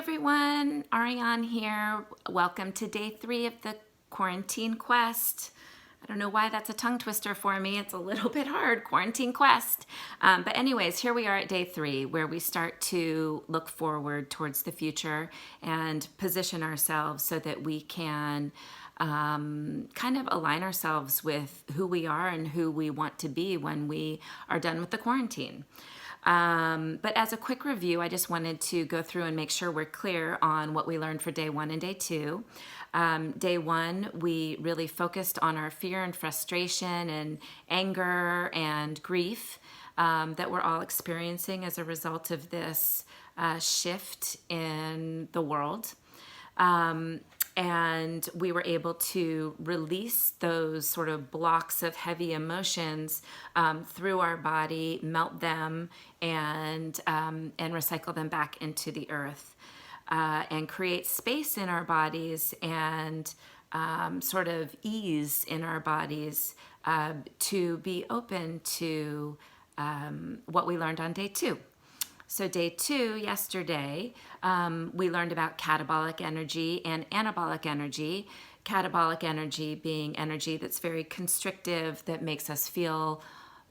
everyone, Ariane here. Welcome to day 3 of the quarantine quest. I don't know why that's a tongue twister for me. It's a little bit hard, quarantine quest. But anyways, here we are at day 3 where we start to look forward towards the future and position ourselves so that we can kind of align ourselves with who we are and who we want to be when we are done with the quarantine. But as a quick review, I just wanted to go through and make sure we're clear on what we learned for day 1 and day 2. Day 1, we really focused on our fear and frustration and anger and grief that we're all experiencing as a result of this shift in the world. And we were able to release those sort of blocks of heavy emotions through our body, melt them, and recycle them back into the earth, and create space in our bodies and sort of ease in our bodies to be open to what we learned on day 2. So day 2, yesterday, we learned about catabolic energy and anabolic energy. Catabolic energy being energy that's very constrictive, that makes us feel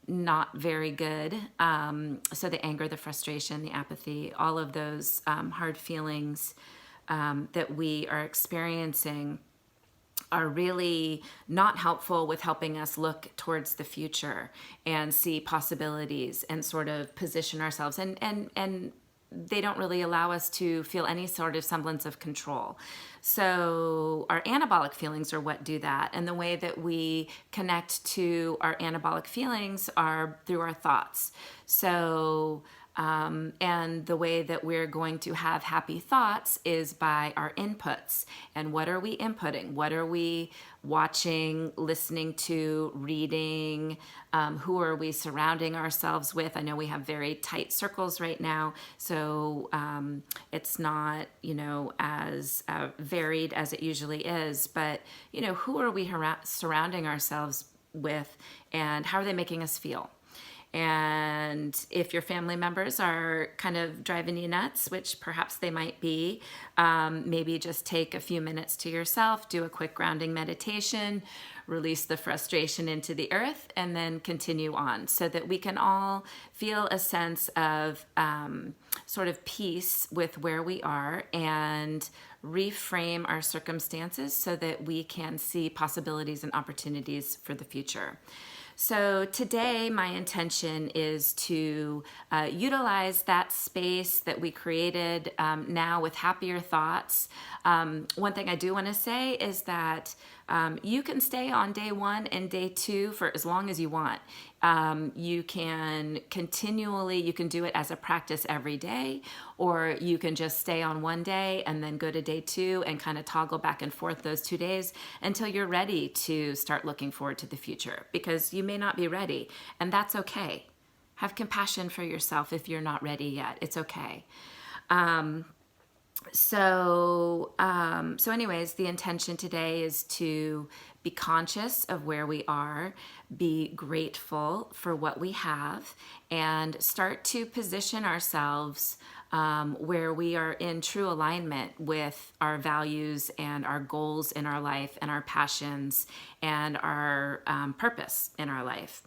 not very good. So the anger, the frustration, the apathy, all of those hard feelings that we are experiencing are really not helpful with helping us look towards the future and see possibilities and sort of position ourselves. And they don't really allow us to feel any sort of semblance of control. So our anabolic feelings are what do that. And the way that we connect to our anabolic feelings are through our thoughts. So and the way that we're going to have happy thoughts is by our inputs. And what are we inputting? What are we watching, listening to, reading? Who are we surrounding ourselves with? I know we have very tight circles right now, so it's not, as varied as it usually is. But, who are we surrounding ourselves with, and how are they making us feel? And if your family members are kind of driving you nuts, which perhaps they might be, maybe just take a few minutes to yourself, do a quick grounding meditation, release the frustration into the earth, and then continue on so that we can all feel a sense of sort of peace with where we are and reframe our circumstances so that we can see possibilities and opportunities for the future. So today, my intention is to utilize that space that we created now with happier thoughts. One thing I do want to say is that you can stay on day 1 and day 2 for as long as you want. You can do it as a practice every day, or you can just stay on one day and then go to day 2 and kind of toggle back and forth those 2 days until you're ready to start looking forward to the future, because you may not be ready, and that's okay. Have compassion for yourself if you're not ready yet. It's okay. So anyways, the intention today is to be conscious of where we are, be grateful for what we have, and start to position ourselves where we are in true alignment with our values and our goals in our life and our passions and our purpose in our life.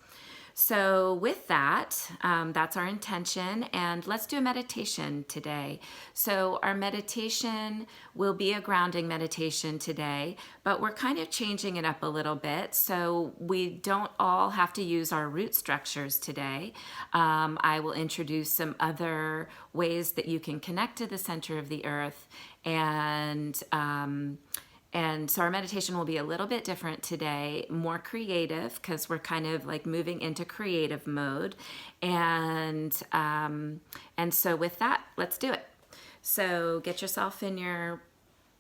So with that, that's our intention, and let's do a meditation today. So our meditation will be a grounding meditation today, but we're kind of changing it up a little bit, so we don't all have to use our root structures today. I will introduce some other ways that you can connect to the center of the earth, and so our meditation will be a little bit different today, more creative, because we're kind of like moving into creative mode. And so with that, let's do it. So get yourself in your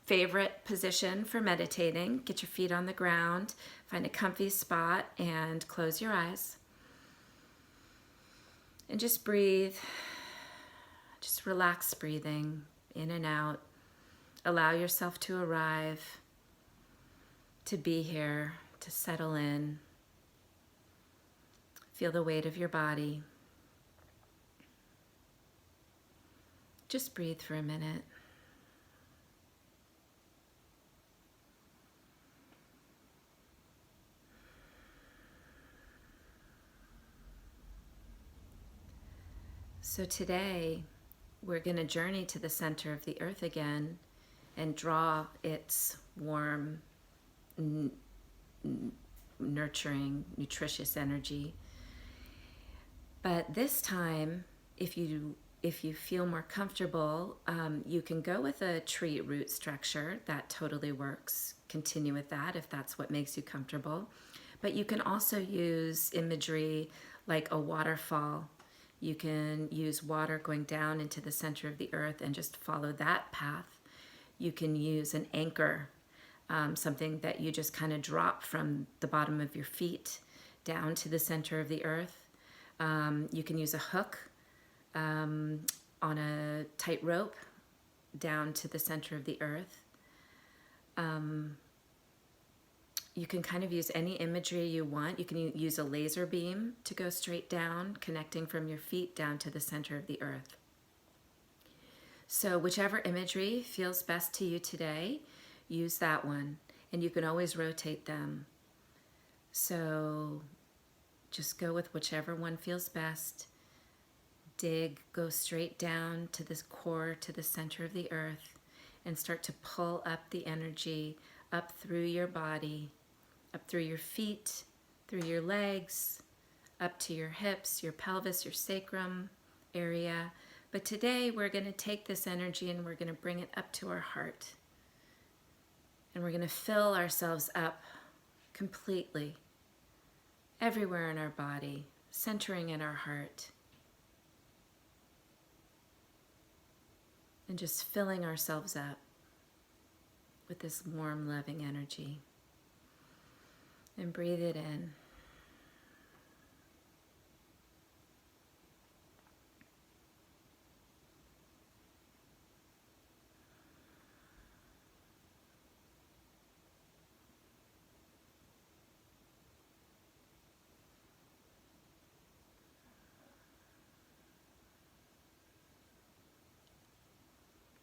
favorite position for meditating. Get your feet on the ground, find a comfy spot, and close your eyes. And just breathe. Just relax breathing in and out. Allow yourself to arrive, to be here, to settle in. Feel the weight of your body. Just breathe for a minute. So today we're going to journey to the center of the earth again and draw its warm, nurturing, nutritious energy. But this time, if you feel more comfortable, you can go with a tree root structure. That totally works. Continue with that if that's what makes you comfortable. But you can also use imagery like a waterfall. You can use water going down into the center of the earth and just follow that path. You can use an anchor, something that you just kind of drop from the bottom of your feet down to the center of the earth. You can use a hook on a tight rope down to the center of the earth. You can kind of use any imagery you want. You can use a laser beam to go straight down, connecting from your feet down to the center of the earth. So whichever imagery feels best to you today, use that one. And you can always rotate them. So just go with whichever one feels best. Go straight down to this core, to the center of the earth, and start to pull up the energy up through your body, up through your feet, through your legs, up to your hips, your pelvis, your sacrum area. But today we're going to take this energy and we're going to bring it up to our heart. And we're going to fill ourselves up completely, everywhere in our body, centering in our heart. And just filling ourselves up with this warm, loving energy. And breathe it in.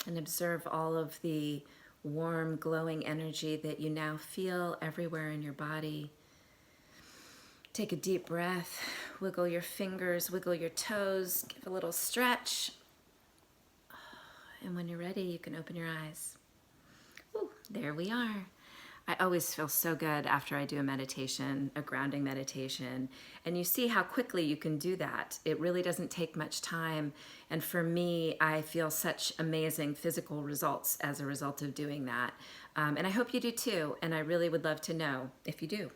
And observe all of the warm, glowing energy that you now feel everywhere in your body. Take a deep breath, wiggle your fingers, wiggle your toes, give a little stretch. And when you're ready, you can open your eyes. Ooh, there we are. I always feel so good after I do a meditation, a grounding meditation. And you see how quickly you can do that. It really doesn't take much time. And for me, I feel such amazing physical results as a result of doing that. And I hope you do too. And I really would love to know if you do.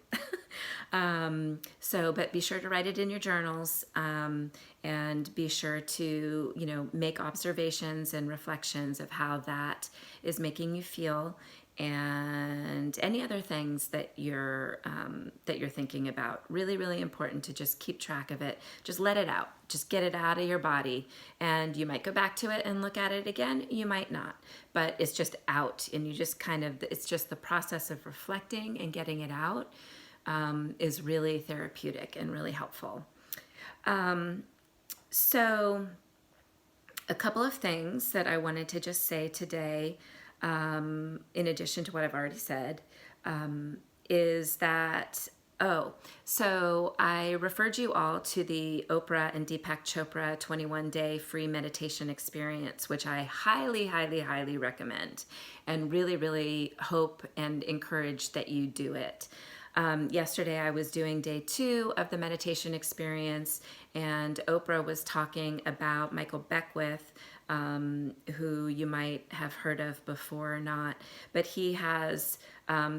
But be sure to write it in your journals, and be sure to, make observations and reflections of how that is making you feel, and any other things that you're thinking about. Really, really important to just keep track of it. Just let it out. Just get it out of your body. And you might go back to it and look at it again. You might not. But it's just out. And you just it's just the process of reflecting and getting it out is really therapeutic and really helpful. So a couple of things that I wanted to just say today, in addition to what I've already said, is that, so I referred you all to the Oprah and Deepak Chopra 21-day free meditation experience, which I highly, highly, highly recommend, and really, really hope and encourage that you do it. Yesterday I was doing day 2 of the meditation experience, and Oprah was talking about Michael Beckwith, who you might have heard of before or not, but he has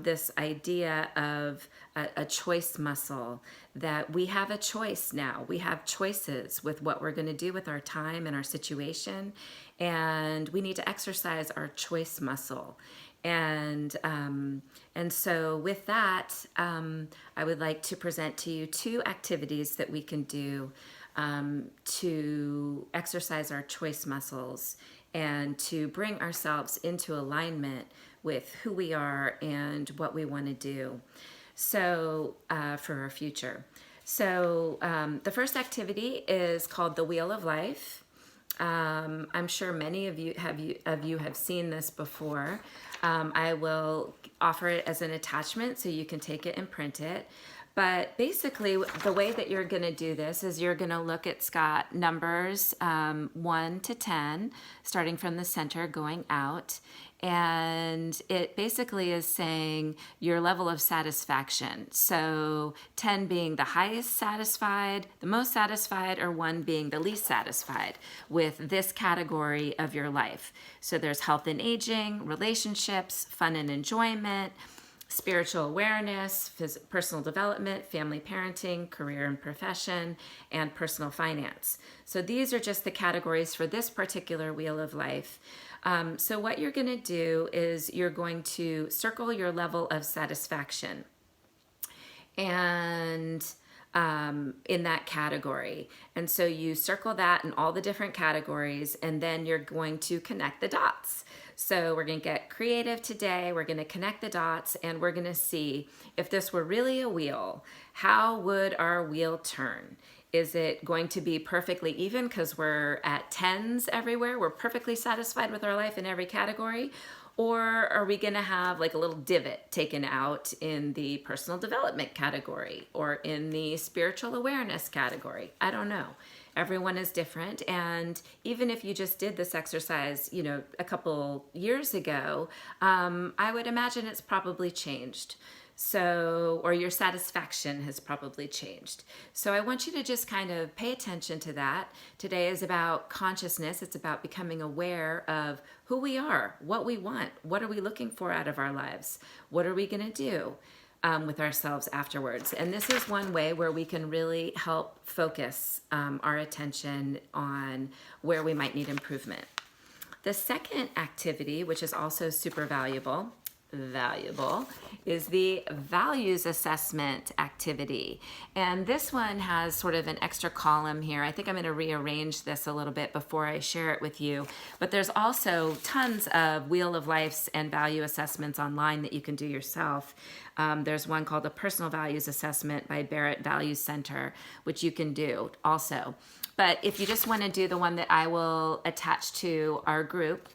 this idea of a choice muscle, that we have a choice now. We have choices with what we're going to do with our time and our situation, and we need to exercise our choice muscle. And so with that, I would like to present to you 2 activities that we can do to exercise our choice muscles and to bring ourselves into alignment with who we are and what we want to do, so for our future. So the first activity is called the Wheel of Life. I'm sure many of you have seen this before. I will offer it as an attachment so you can take it and print it. But basically, the way that you're going to do this is you're going to look at, Scott, numbers 1 to 10, starting from the center going out. And it basically is saying your level of satisfaction. So 10 being the highest satisfied, the most satisfied, or 1 being the least satisfied with this category of your life. So there's health and aging, relationships, fun and enjoyment, spiritual awareness, personal development, family parenting, career and profession, and personal finance. So these are just the categories for this particular wheel of life. So what you're going to do is you're going to circle your level of satisfaction and in that category. And so you circle that in all the different categories, and then you're going to connect the dots. So we're going to get creative today. We're going to connect the dots, and we're going to see if this were really a wheel, how would our wheel turn? Is it going to be perfectly even because we're at 10s everywhere? We're perfectly satisfied with our life in every category? Or are we going to have like a little divot taken out in the personal development category or in the spiritual awareness category? I don't know. Everyone is different. And even if you just did this exercise, a couple years ago, I would imagine it's probably changed. So, or your satisfaction has probably changed. So I want you to just kind of pay attention to that. Today is about consciousness. It's about becoming aware of who we are, what we want, what are we looking for out of our lives, what are we going to do with ourselves afterwards. And this is one way where we can really help focus our attention on where we might need improvement. The second activity, which is also super valuable, is the values assessment activity. And this one has sort of an extra column here. I think I'm going to rearrange this a little bit before I share it with you. But there's also tons of Wheel of Life's and value assessments online that you can do yourself. There's one called the Personal Values Assessment by Barrett Value Center, which you can do also. But if you just want to do the one that I will attach to our group,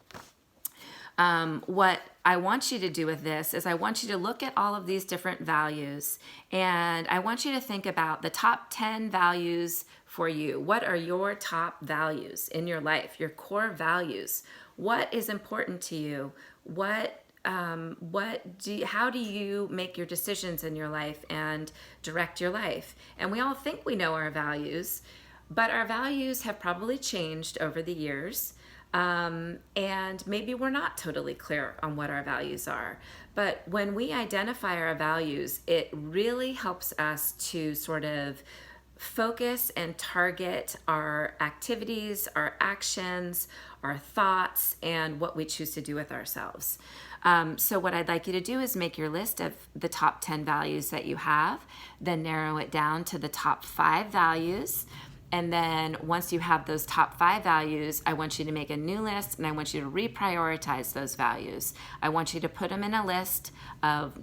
what I want you to do with this is I want you to look at all of these different values, and I want you to think about the top 10 values for you. What are your top values in your life, your core values? What is important to you? How do you make your decisions in your life and direct your life? And we all think we know our values, but our values have probably changed over the years. And maybe we're not totally clear on what our values are. But when we identify our values, it really helps us to sort of focus and target our activities, our actions, our thoughts, and what we choose to do with ourselves. So what I'd like you to do is make your list of the top 10 values that you have, then narrow it down to the top 5 values. And then once you have those top 5 values, I want you to make a new list, and I want you to reprioritize those values. I want you to put them in a list of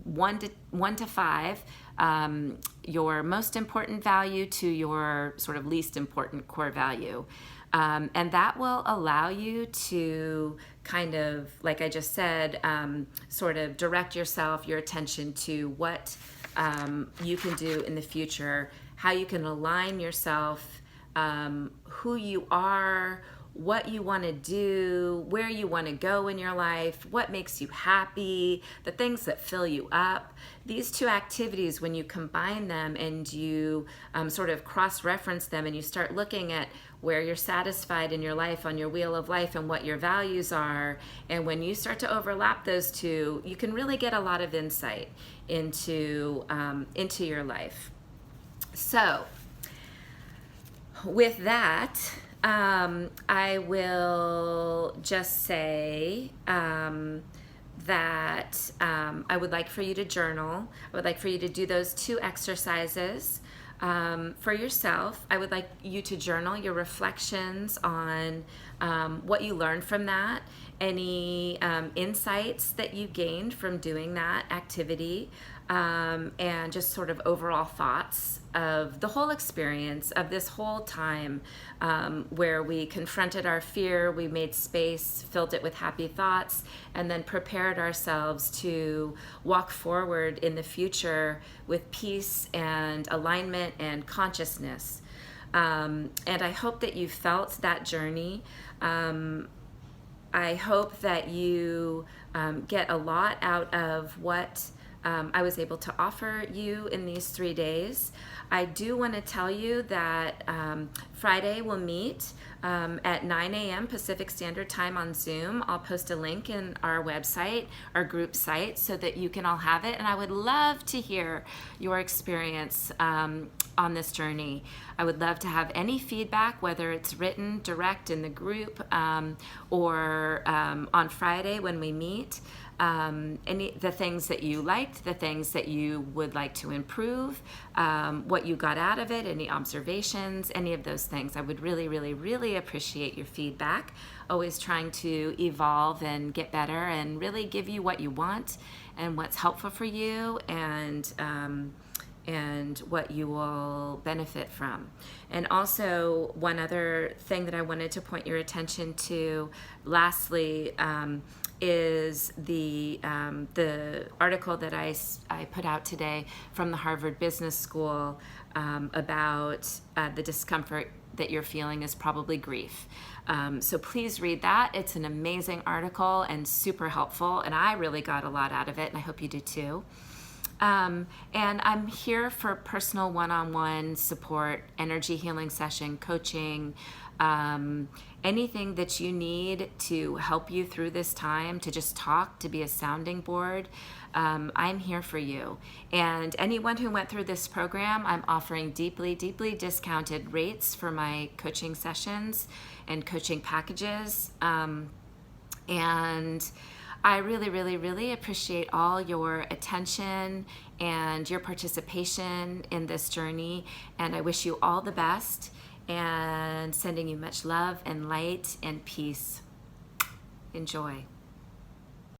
1 to 5, your most important value to your sort of least important core value. And that will allow you to kind of, like I just said, sort of direct yourself, your attention to what you can do in the future, how you can align yourself, who you are, what you want to do, where you want to go in your life, what makes you happy, the things that fill you up. These two activities, when you combine them and you sort of cross-reference them and you start looking at where you're satisfied in your life on your wheel of life and what your values are, and when you start to overlap those two, you can really get a lot of insight into your life. So with that, I will just say that I would like for you to journal. I would like for you to do those 2 exercises for yourself. I would like you to journal your reflections on what you learned from that, any insights that you gained from doing that activity. and just sort of overall thoughts of the whole experience of this whole time, where we confronted our fear, we made space, filled it with happy thoughts, and then prepared ourselves to walk forward in the future with peace and alignment and consciousness. And I hope that you felt that journey. I hope that you get a lot out of what I was able to offer you in these 3 days. I do want to tell you that Friday we'll meet at 9 a.m. Pacific Standard Time on Zoom. I'll post a link in our website, our group site, so that you can all have it. And I would love to hear your experience on this journey. I would love to have any feedback, whether it's written, direct in the group, or on Friday when we meet. The things that you liked, the things that you would like to improve, what you got out of it, any observations, any of those things. I would really, really, really appreciate your feedback. Always trying to evolve and get better and really give you what you want and what's helpful for you, and what you will benefit from. And also, one other thing that I wanted to point your attention to, lastly, is the article that I put out today from the Harvard Business School about the discomfort that you're feeling is probably grief. So please read that. It's an amazing article and super helpful, and I really got a lot out of it, and I hope you do too. And I'm here for personal one-on-one support, energy healing session, coaching, anything that you need to help you through this time, to just talk, to be a sounding board. I'm here for you. And anyone who went through this program, I'm offering deeply, deeply discounted rates for my coaching sessions and coaching packages. And I really, really, really appreciate all your attention and your participation in this journey. And I wish you all the best, and sending you much love and light and peace. Enjoy.